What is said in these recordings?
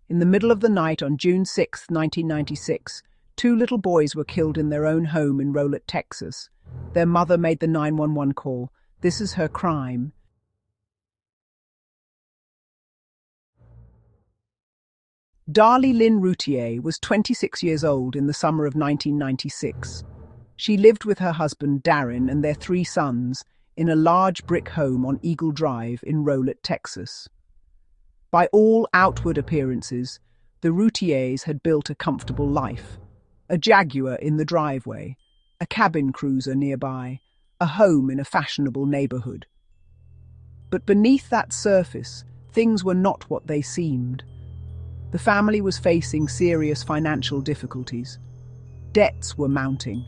In the middle of the night on June 6, 1996, two little boys were killed in their own home in Rowlett, Texas. Their mother made the 911 call. This is her crime. Darlie Routier was 26 years old in the summer of 1996. She lived with her husband, Darren, and their three sons in a large brick home on Eagle Drive in Rowlett, Texas. By all outward appearances, the Routiers had built a comfortable life. A Jaguar in the driveway, a cabin cruiser nearby, a home in a fashionable neighborhood. But beneath that surface, things were not what they seemed. The family was facing serious financial difficulties. Debts were mounting.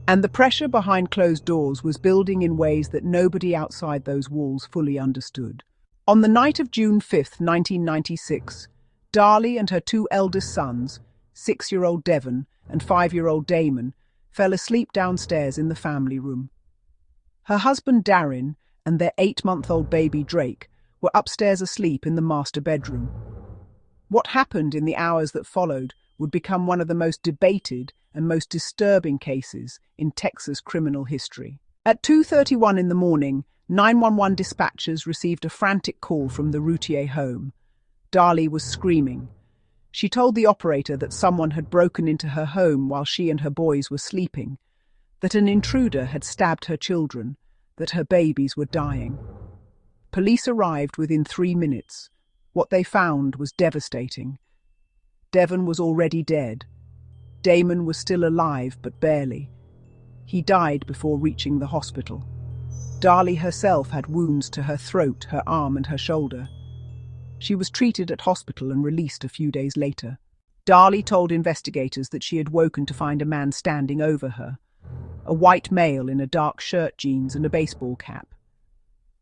And the pressure behind closed doors was building in ways that nobody outside those walls fully understood. On the night of June 5, 1996, Darlie and her two eldest sons, 6-year-old Devon and 5-year-old Damon, fell asleep downstairs in the family room. Her husband Darren and their 8-month-old baby Drake were upstairs asleep in the master bedroom. What happened in the hours that followed would become one of the most debated and most disturbing cases in Texas criminal history. At 2:31 in the morning, 911 dispatchers received a frantic call from the Routier home. Darlie was screaming. She told the operator that someone had broken into her home while she and her boys were sleeping, that an intruder had stabbed her children, that her babies were dying. Police arrived within 3 minutes. What they found was devastating. Devon was already dead. Damon was still alive, but barely. He died before reaching the hospital. Darlie herself had wounds to her throat, her arm, and her shoulder. She was treated at hospital and released a few days later. Darlie told investigators that she had woken to find a man standing over her, a white male in a dark shirt, jeans, and a baseball cap.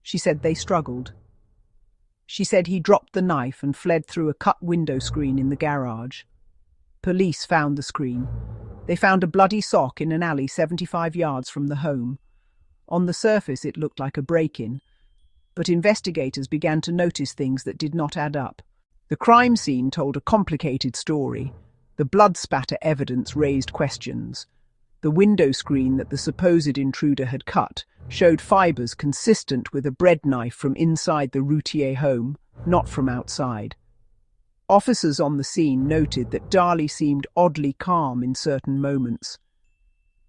She said they struggled. She said he dropped the knife and fled through a cut window screen in the garage. Police found the screen. They found a bloody sock in an alley 75 yards from the home. On the surface, it looked like a break-in, but investigators began to notice things that did not add up. The crime scene told a complicated story. The blood spatter evidence raised questions. The window screen that the supposed intruder had cut showed fibers consistent with a bread knife from inside the Routier home, not from outside. Officers on the scene noted that Darlie seemed oddly calm in certain moments.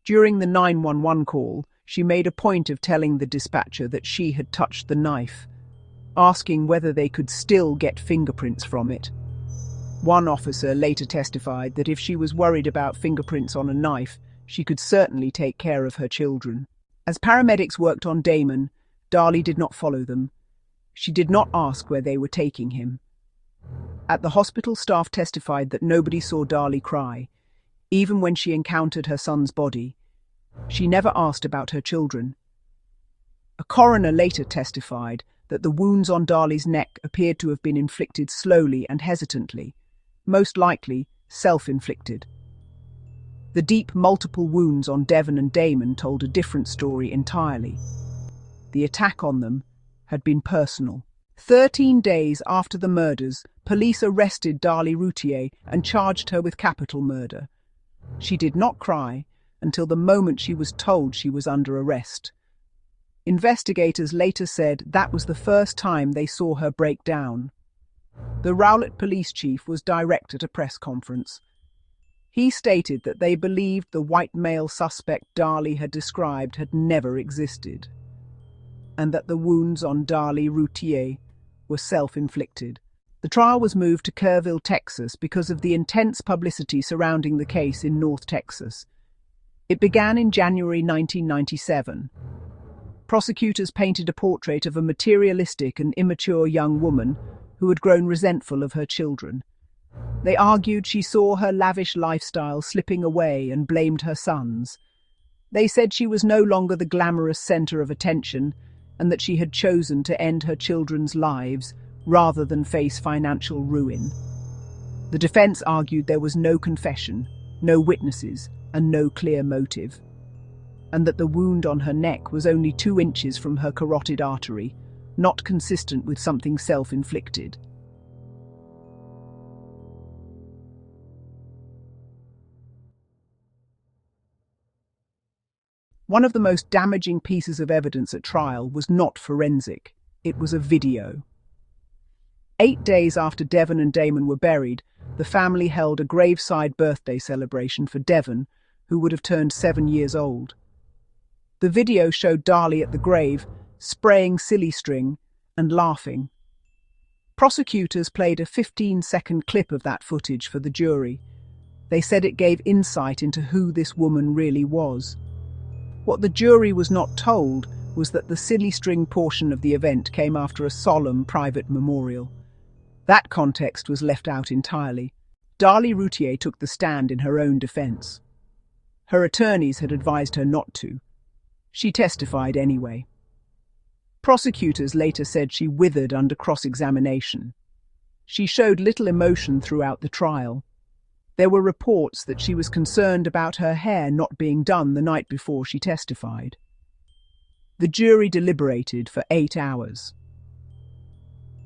During the 911 call, she made a point of telling the dispatcher that she had touched the knife, asking whether they could still get fingerprints from it. One officer later testified that if she was worried about fingerprints on a knife, she could certainly take care of her children. As paramedics worked on Damon, Darlie did not follow them. She did not ask where they were taking him. At the hospital, staff testified that nobody saw Darlie cry, even when she encountered her son's body. She never asked about her children. A coroner later testified that the wounds on Darlie's neck appeared to have been inflicted slowly and hesitantly, most likely self-inflicted. The deep, multiple wounds on Devon and Damon told a different story entirely. The attack on them had been personal. 13 days after the murders, police arrested Darlie Routier and charged her with capital murder. She did not cry until the moment she was told she was under arrest. Investigators later said that was the first time they saw her break down. The Rowlett police chief was direct at a press conference. He stated that they believed the white male suspect Darlie had described had never existed, and that the wounds on Darlie Routier were self-inflicted. The trial was moved to Kerrville, Texas, because of the intense publicity surrounding the case in North Texas. It began in January 1997. Prosecutors painted a portrait of a materialistic and immature young woman who had grown resentful of her children. They argued she saw her lavish lifestyle slipping away and blamed her sons. They said she was no longer the glamorous center of attention and that she had chosen to end her children's lives rather than face financial ruin. The defense argued there was no confession, no witnesses, and no clear motive, and that the wound on her neck was only 2 inches from her carotid artery, not consistent with something self-inflicted. One of the most damaging pieces of evidence at trial was not forensic. It was a video. 8 days after Devon and Damon were buried, the family held a graveside birthday celebration for Devon, who would have turned 7 years old. The video showed Darlie at the grave, spraying silly string and laughing. Prosecutors played a 15-second clip of that footage for the jury. They said it gave insight into who this woman really was. What the jury was not told was that the silly string portion of the event came after a solemn private memorial. That context was left out entirely. Darlie Routier took the stand in her own defense. Her attorneys had advised her not to. She testified anyway. Prosecutors later said she withered under cross-examination. She showed little emotion throughout the trial. There were reports that she was concerned about her hair not being done the night before she testified. The jury deliberated for 8 hours.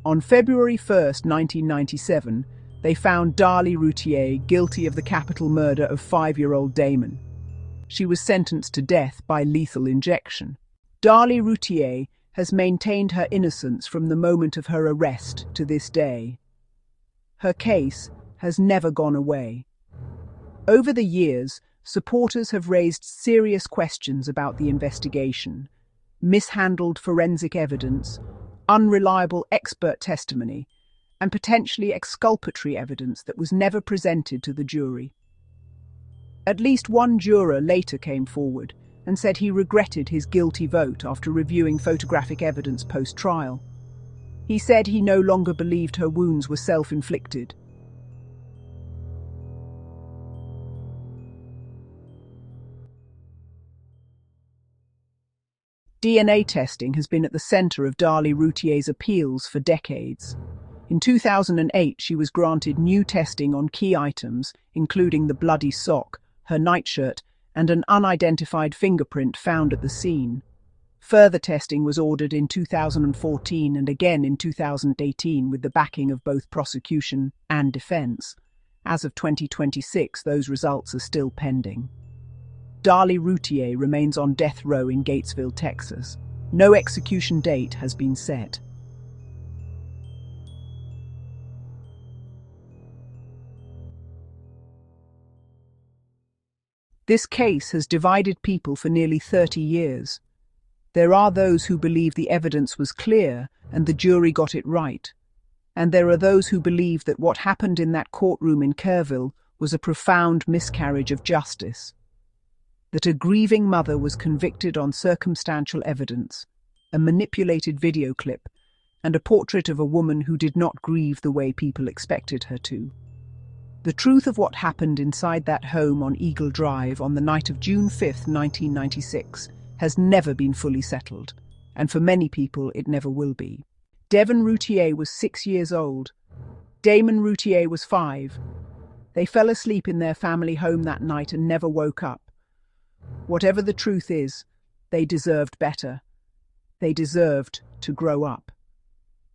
On February 1st, 1997, they found Darlie Routier guilty of the capital murder of 5-year-old Damon. She was sentenced to death by lethal injection. Darlie Routier has maintained her innocence from the moment of her arrest to this day. Her case has never gone away. Over the years, supporters have raised serious questions about the investigation: mishandled forensic evidence, unreliable expert testimony, and potentially exculpatory evidence that was never presented to the jury. At least one juror later came forward and said he regretted his guilty vote after reviewing photographic evidence post-trial. He said he no longer believed her wounds were self-inflicted. DNA testing has been at the center of Darlie Routier's appeals for decades. In 2008, she was granted new testing on key items, including the bloody sock, her nightshirt, and an unidentified fingerprint found at the scene. Further testing was ordered in 2014 and again in 2018 with the backing of both prosecution and defense. As of 2026, those results are still pending. Darlie Routier remains on death row in Gatesville, Texas. No execution date has been set. This case has divided people for nearly 30 years. There are those who believe the evidence was clear and the jury got it right. And there are those who believe that what happened in that courtroom in Kerrville was a profound miscarriage of justice. That a grieving mother was convicted on circumstantial evidence, a manipulated video clip, and a portrait of a woman who did not grieve the way people expected her to. The truth of what happened inside that home on Eagle Drive on the night of June 5, 1996, has never been fully settled, and for many people it never will be. Devon Routier was 6 years old. Damon Routier was 5. They fell asleep in their family home that night and never woke up. Whatever the truth is, they deserved better. They deserved to grow up.